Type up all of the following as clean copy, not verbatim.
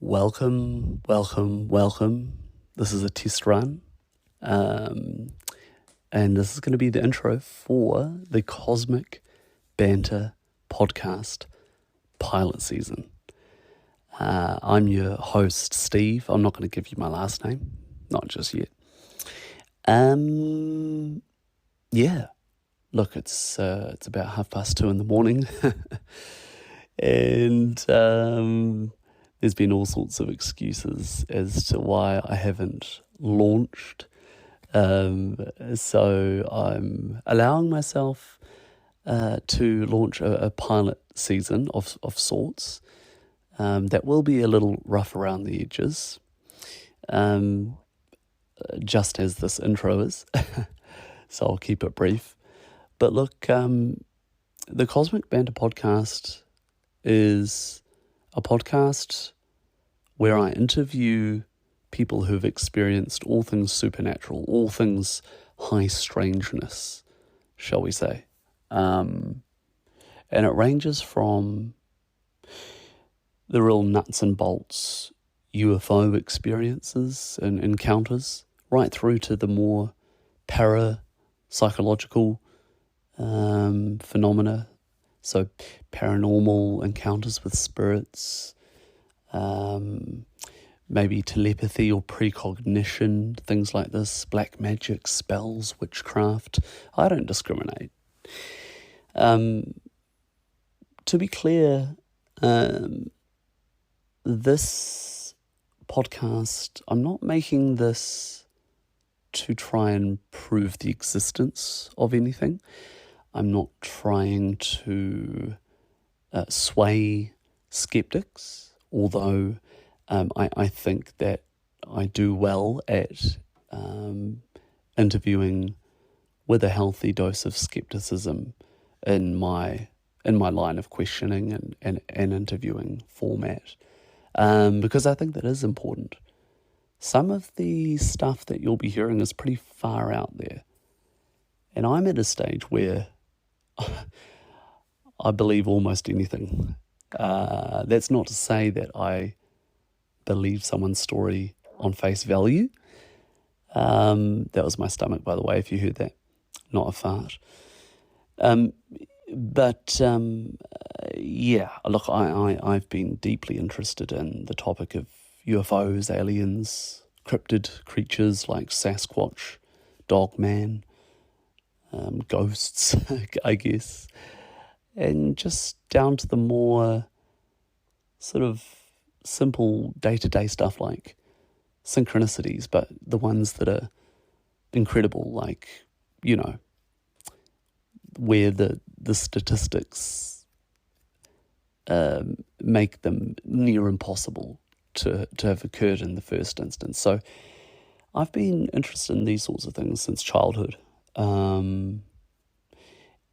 Welcome. This is a test run, and this is going to be the intro for the Cosmic Banter podcast pilot season. I'm your host, Steve. I'm not going to give you my last name, not just yet. Look, it's about 2:30 in the morning, and there's been all sorts of excuses as to why I haven't launched. So I'm allowing myself to launch a pilot season of sorts. That will be a little rough around the edges, just as this intro is. So I'll keep it brief. But look, the Cosmic Banter podcast is a podcast where I interview people who've experienced all things supernatural, all things high strangeness, shall we say. And it ranges from the real nuts and bolts UFO experiences and encounters, right through to the more parapsychological phenomena. So paranormal encounters with spirits, maybe telepathy or precognition, things like this, black magic, spells, witchcraft. I don't discriminate. To be clear, this podcast, I'm not making this to try and prove the existence of anything. I'm not trying to sway skeptics, although I think that I do well at interviewing with a healthy dose of skepticism in my line of questioning and interviewing format, because I think that is important. Some of the stuff that you'll be hearing is pretty far out there, and I'm at a stage where I believe almost anything. That's not to say that I believe someone's story on face value. That was my stomach, by the way, if you heard that, not a fart. Look, I've been deeply interested in the topic of UFOs, aliens, cryptid creatures like Sasquatch, Dogman, ghosts, I guess, and just down to the more sort of simple day-to-day stuff like synchronicities, but the ones that are incredible, like, you know, where the statistics make them near impossible to have occurred in the first instance. So I've been interested in these sorts of things since childhood.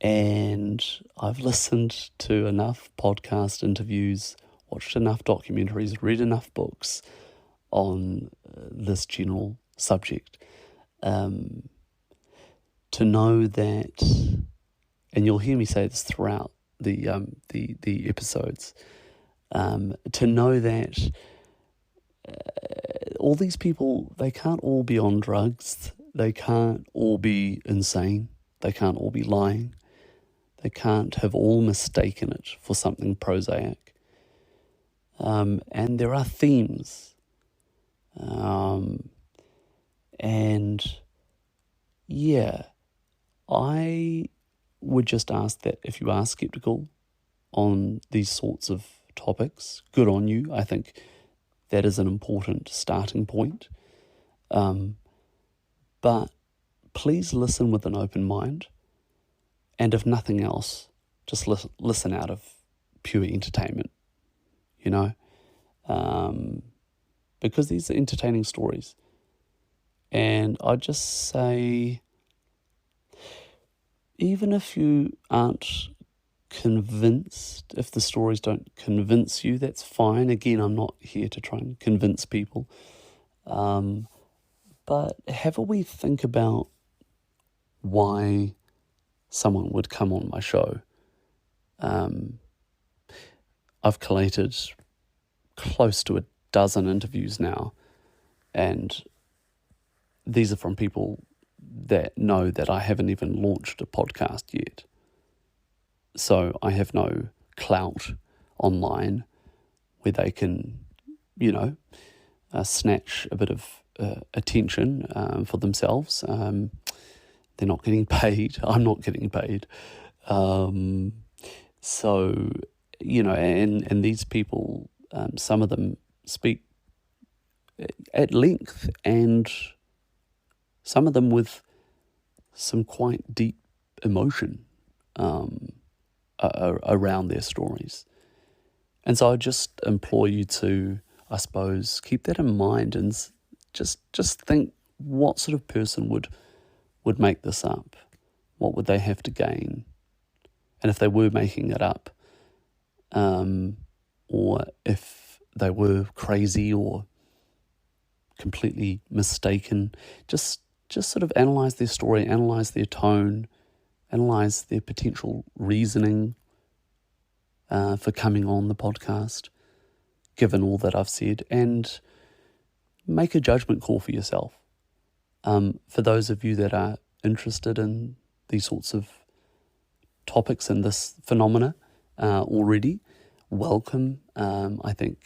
And I've listened to enough podcast interviews, watched enough documentaries, read enough books on this general subject to know that, and you'll hear me say this throughout the episodes, to know that all these people, they can't all be on drugs, they can't all be insane, they can't all be lying, they can't have all mistaken it for something prosaic. And there are themes. I would just ask that if you are skeptical on these sorts of topics, good on you. I think that is an important starting point. But please listen with an open mind. And if nothing else, just listen out of pure entertainment, you know, because these are entertaining stories. And I'd just say, even if you aren't convinced, if the stories don't convince you, that's fine. Again, I'm not here to try and convince people. But have a wee think about why someone would come on my show. I've collated close to a dozen interviews now, and these are from people that know that I haven't even launched a podcast yet. So I have no clout online where they can, snatch a bit of attention for themselves. They're not getting paid. I'm not getting paid. And these people, some of them speak at length, and some of them with some quite deep emotion around their stories. And so I just implore you to, I suppose, keep that in mind and just think, what sort of person would make this up? What would they have to gain? And if they were making it up, or if they were crazy or completely mistaken, just sort of analyze their story, analyze their tone, analyze their potential reasoning for coming on the podcast, given all that I've said, and make a judgment call for yourself. For those of you that are interested in these sorts of topics and this phenomena already, welcome. I think,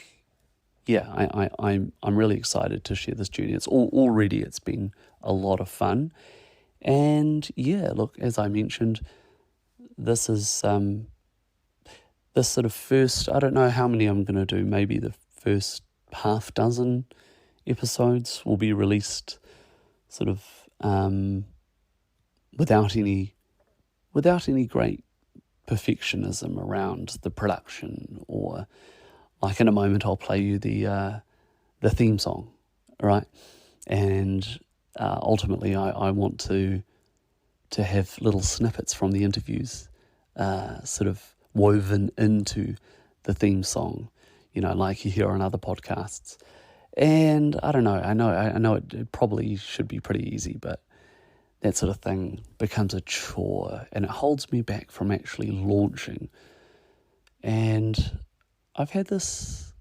I'm really excited to share this journey. It's been a lot of fun, and look, as I mentioned, this is this sort of first. I don't know how many I'm going to do. Maybe the first half dozen episodes will be released sort of without any great perfectionism around the production, or like in a moment I'll play you the theme song, right? And ultimately I want to have little snippets from the interviews sort of woven into the theme song, like you hear on other podcasts. And I don't know, I know it probably should be pretty easy, but that sort of thing becomes a chore, and it holds me back from actually launching. And I've had this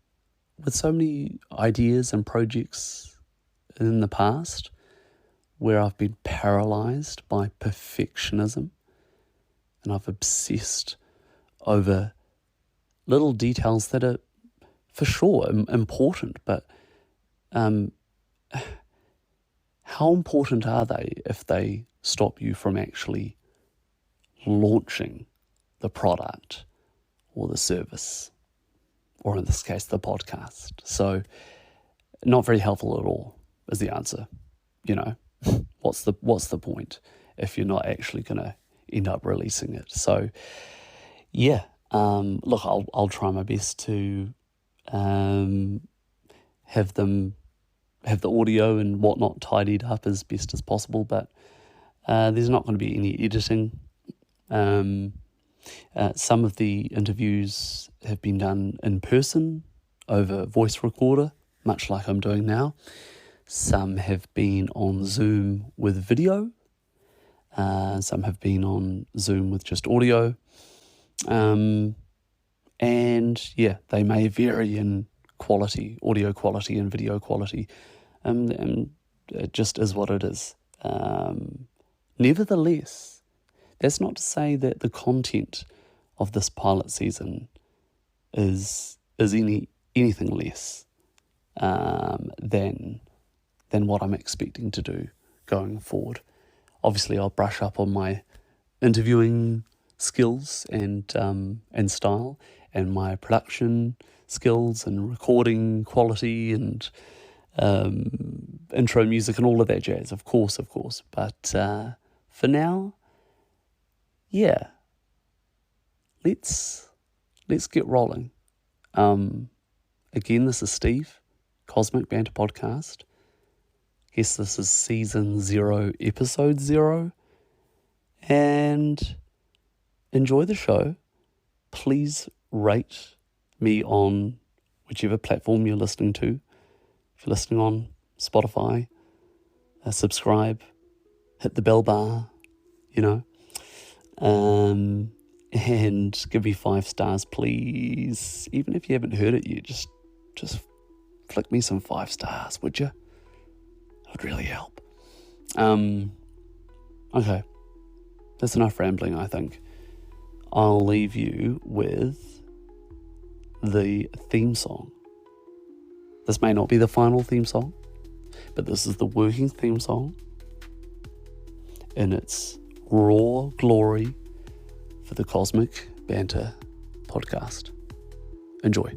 with so many ideas and projects in the past where I've been paralyzed by perfectionism, and I've obsessed over little details that are for sure important, but how important are they if they stop you from actually launching the product or the service, or in this case, the podcast? So not very helpful at all is the answer. What's the point if you're not actually going to end up releasing it? So look, I'll try my best to have the audio and whatnot tidied up as best as possible, but there's not going to be any editing. Some of the interviews have been done in person over voice recorder, much like I'm doing now. Some have been on Zoom with video. Some have been on Zoom with just audio. And they may vary in quality, audio quality and video quality. And it just is what it is. Nevertheless, that's not to say that the content of this pilot season is anything less than what I'm expecting to do going forward. Obviously, I'll brush up on my interviewing skills and style, and my production skills and recording quality and intro music and all of that jazz, of course. But for now, let's get rolling. Again, this is Steve, Cosmic Banter Podcast. Guess this is season 0, episode 0. And enjoy the show. Please rate me on whichever platform you're listening to. If you're listening on Spotify, subscribe, hit the bell bar, and give me 5 stars, please. Even if you haven't heard it yet, just flick me some 5 stars, would you? It would really help. Okay. That's enough rambling, I think. I'll leave you with the theme song. This may not be the final theme song, but this is the working theme song in its raw glory for the Cosmic Banter podcast. Enjoy.